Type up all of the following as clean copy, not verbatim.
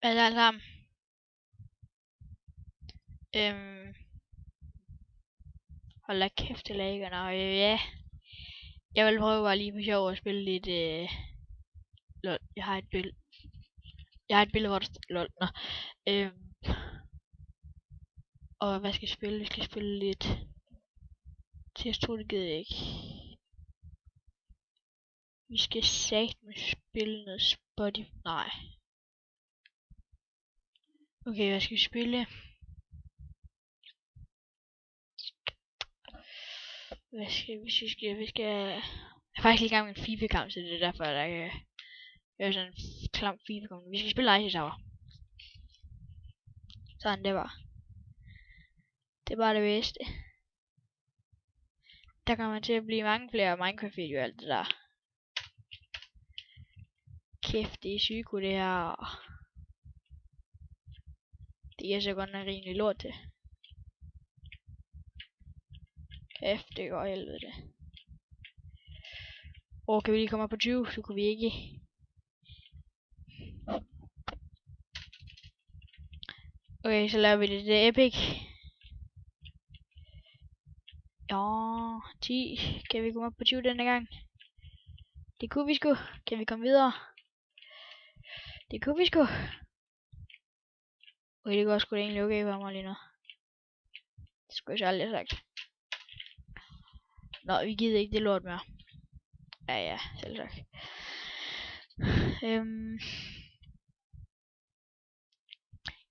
Altså alle sammen. Hold da kæft, det lækker. Nå, ja. Jeg vil prøve bare lige på sjov at spille lidt, lol. Jeg har et billede, hvor der står lol. Nå. Og hvad skal jeg spille? Vi skal spille lidt TS2, det gider jeg ikke. Vi skal satme spille noget Spotify. Nej. Okay, hvad skal vi spille? Vi skal... Jeg er faktisk lige i gang med en FIFA-kamp, så det er derfor, der kan gøre sådan en klam FIFA-kamp. Vi skal spille Ice Tower. Sådan, det var. Det var det bedste. Der kommer til at blive mange flere Minecraft-videoer og alt det der. Kæft, det er psyko det her. Det er så godt nok rimelig lort til. Kæft, det går helvede det. Kan vi lige komme op på 20? Så kunne vi ikke. Okay, så laver vi det epic. Ja, 10. Kan vi komme op på 20 denne gang? Det kunne vi sgu. Kan vi komme videre? Det kunne vi sgu. Okay, det går sgu da egentlig okay for mig lige nu. Det skulle jeg så aldrig have sagt. Nå, vi gider ikke det lort mere. Ja, selv sagt.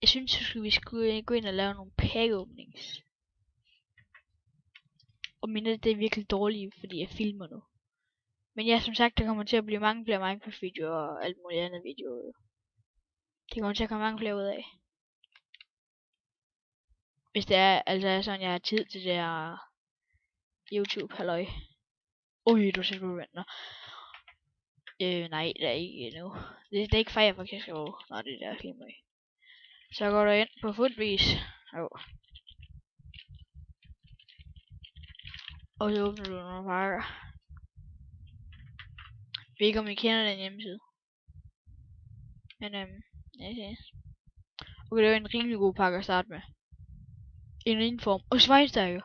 Jeg synes, så vi skulle gå ind og lave nogle pack openings. Og mindre det er virkelig dårligt, fordi jeg filmer nu. Men ja, som sagt, der kommer til at blive mange flere Minecraft-videoer og alt muligt andet videoer. Det kommer til at komme mange flere ud af. Hvis det er, altså sådan, jeg har tid til det her YouTube, halløj. Du ser på venter. Nej, det er ikke endnu. Det er ikke Firefox, jeg skal bruge. Nå, det er der filmer i. Så går der ind på Footbase. Og så åbner du nogle pakker. Jeg ved ikke om I kender den hjemmeside. Men ja. Okay, det var en rimelig god pakke at starte med. En inform. Og Schweinsteiger.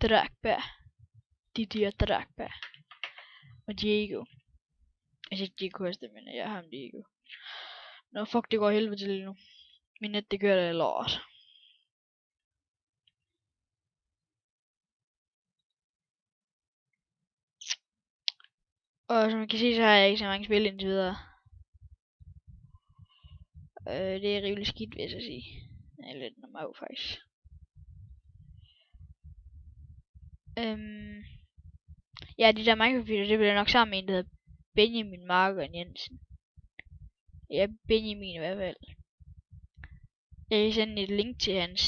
Dragberg. Didier Dragberg. Og Diego. Jeg siger Diego Costa, men jeg har ham Diego. Nå, fuck, det går helvede til lige nu. Min net, det gør det lort. Og som man kan se, så har jeg ikke så mange spil indtil videre. Det er rimelig skidt, vil jeg sige. Det er lidt normalt, faktisk. Ja, de der Minecraft-videoer, det bliver nok sammen med en, der hedder Benjamin Marker Jensen. Ja, Benjamin i hvert fald. Jeg kan sende et link til hans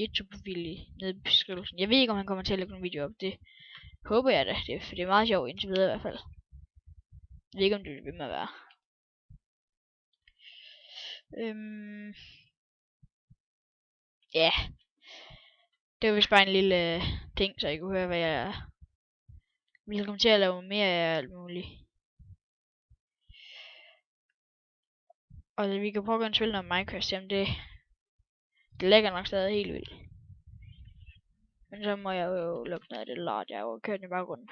YouTube-profil nede i beskrivelsen. Jeg ved ikke, om han kommer til at lægge nogle videoer op. Det håber jeg da, for det er meget sjovt indtil videre i hvert fald. Jeg ved ikke, om det vil med at være. Ja. Det var vist bare en lille ting, så I kunne høre, hvad jeg vil komme til at lave mere af alt muligt. Og vi kan prøve at spille noget Minecraft, jamen det lægger nok stadig helt vildt. Men så må jeg jo lukke noget af det lort, jeg har jo kørt i baggrunden.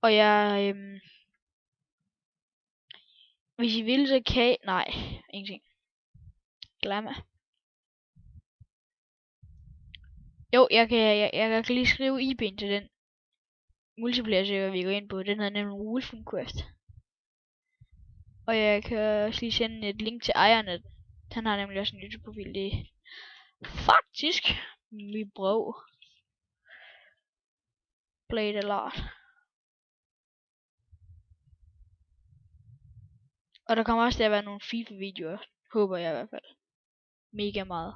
Og jeg, hvis I vil, så kan nej, ingenting. Glem mig. Jo, jeg kan lige skrive IP'en til den multiplayer server, vi går ind på. Den hedder nemlig Wolfen Quest. Og jeg kan også lige sende et link til ejeren af den. Han har nemlig også en YouTube-profil. Det er faktisk min bro. Play it a lot. Og der kommer også til at være nogle FIFA-videoer. Håber jeg i hvert fald. Mega meget.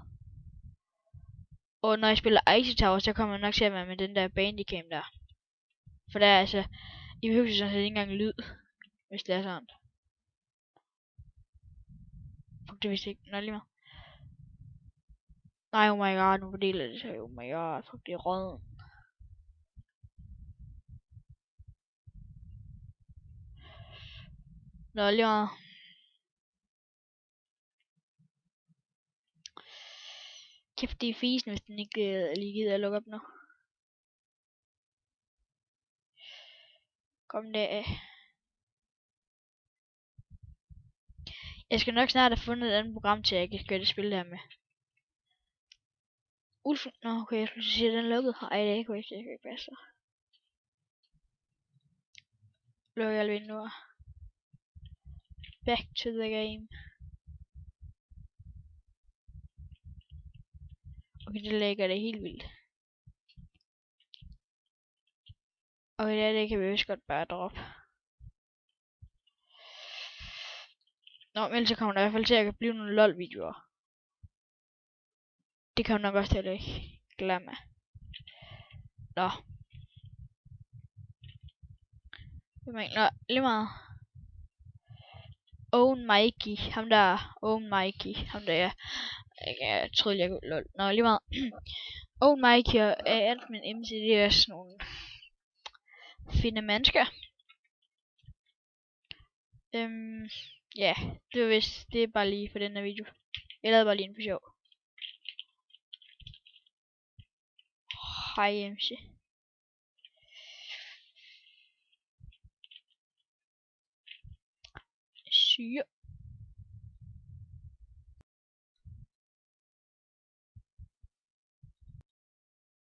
Og når jeg spiller Ice Tower, så kommer jeg nok til at være med den der Bandicam der. For der er altså, I behøver sådan set ikke engang lyd, hvis det er sådan. Fuck, det vidste jeg ikke. Nå, lige meget. Nej, oh my god, nu fordeler det sig. Oh my god, fuck, det er rød. Nå, lige meget. Kæft, det er fisen, hvis den ikke lige gider at lukke op nu. Kom der. Jeg skal nok snart have fundet et andet program til, at jeg kan køre det spil her med. Ulfen. Nå, okay, jeg skulle sige, at den lukkede. Ej, det kunne ikke passe. Lukker alle vinduer. Back to the game. Okay, det lægger det helt vildt. Okay, det kan vi vist godt bare droppe. Nå, men så kommer der i hvert fald til at blive nogle LOL-videoer. Det kan man nok også heller ikke glemme. Nå. Nå, lige meget. Owen Mikey, ham der. Owen Mikey, ham der. Jeg troede jeg kunne lol. Nå, lige meget. Owen Mikey og Admin MC, det er sådan nogle fine mennesker. Ja, det var vist, det er bare lige for den her video. Jeg lavede bare lige en for sjov. Hej MC. Syge.